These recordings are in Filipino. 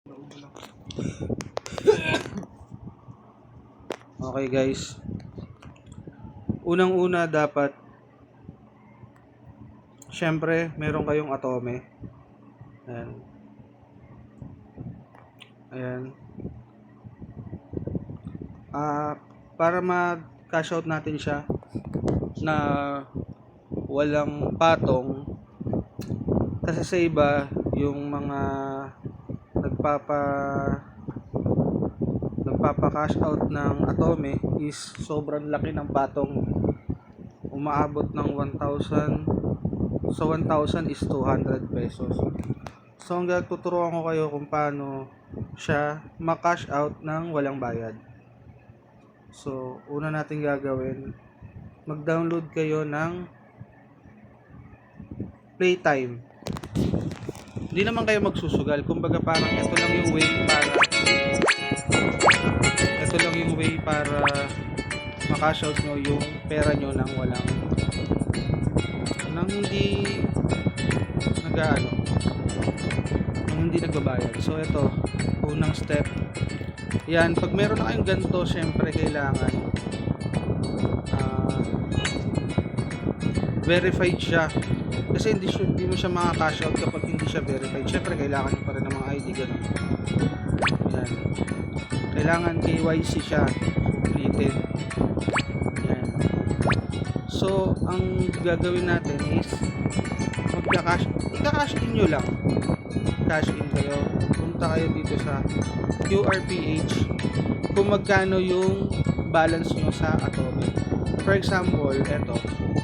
Okay guys, unang-una dapat syempre meron kayong Atome. Ayan. Ayan. Para mag-cash out natin siya na walang patong, kasi sa iba yung mga nagpapa-cash out ng Atome is sobrang laki ng patong, umaabot ng 1,000. So 1,000 is 200 pesos. So ang tuturuan ko kayo kung paano siya ma-cash out ng walang bayad. So una natin gagawin, mag-download kayo ng Playtime. Hindi naman kayo magsusugal, kumbaga parang ito lang yung way para ma-cash out nyo yung pera nyo nang hindi nagbabayad. So ito, unang step. Yan, pag meron na kayong ganito, syempre kailangan verified siya. Kasi hindi mo siya maka-cash out kapag hindi siya verified. Syempre kailangan nyo pa rin ng mga ID ganun. Yan. Kailangan KYC siya completed. Yan. So ang gagawin natin is i-cash in nyo lang. Cash in kayo. Punta kayo dito sa QRPH kung magkano yung balance nyo sa Atome. For example, eto,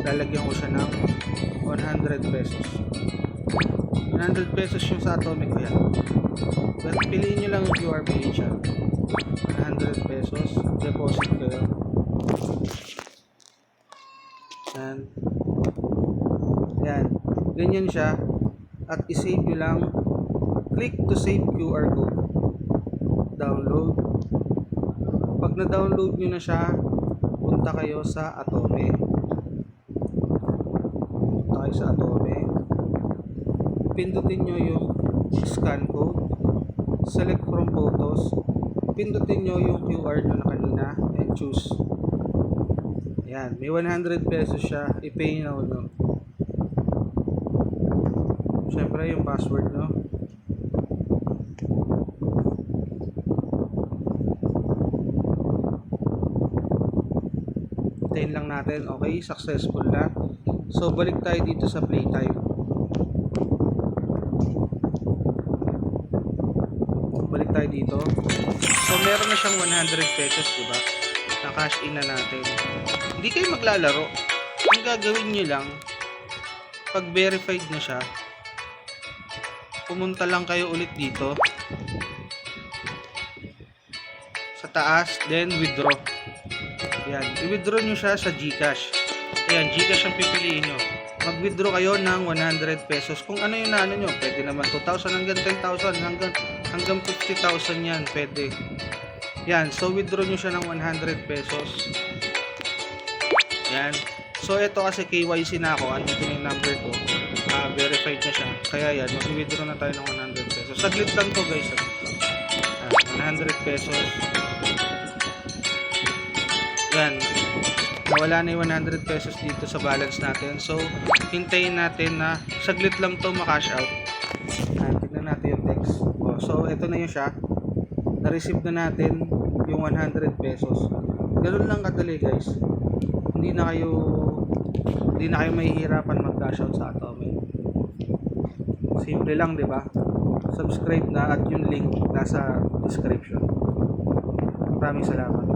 lalagyan ko siya ng 100 pesos. 100 pesos yung sa Atome ko yan. But piliin nyo lang yung QRPH yan. 100 pesos. Deposit kayo. Yan. Ganyan siya. At isave nyo lang. Click to save QR code. Download. Pag na-download nyo na siya, punta kayo sa Atome. Pindutin nyo yung scan code. Select from photos. Pindutin nyo yung QR nyo na kanina and choose. Ayan. May 100 pesos siya. I-pay now nyo. Siyempre yung password nyo. Hintayin lang natin. Okay, successful na. So balik tayo dito sa Playtime. Balik tayo dito. So meron na siyang 100 pesos, diba? Na-cash in na natin. Hindi kayo maglalaro. Ang gagawin nyo lang, pag verified na siya, pumunta lang kayo ulit dito sa taas, then withdraw. Yan, i-withdraw nyo siya sa GCash. Ayan, GCash ang pipiliin nyo. Mag-withdraw kayo ng 100 pesos. Kung ano yung naano nyo, pwede naman 2,000 hanggang 10,000, hanggang 50,000 yan, pwede. Yan, so withdraw nyo siya ng 100 pesos. Yan. So ito kasi KYC na ako, andito na yung number ko. Verified na siya. Kaya yan, mag-withdraw na tayo ng 100 pesos. Saglit lang to guys. 100 pesos. Yan. Nawala na yung 100 pesos dito sa balance natin. So, hintayin natin na saglit lang to ma-cash out. Tignan natin yung text. So, ito na yung siya. Na-receive na natin yung 100 pesos. Ganun lang kadali guys. Hindi na kayo mahihirapan mag-cash out sa Atome. Simple lang, di ba? Subscribe na at yung link nasa description. Maraming salamat.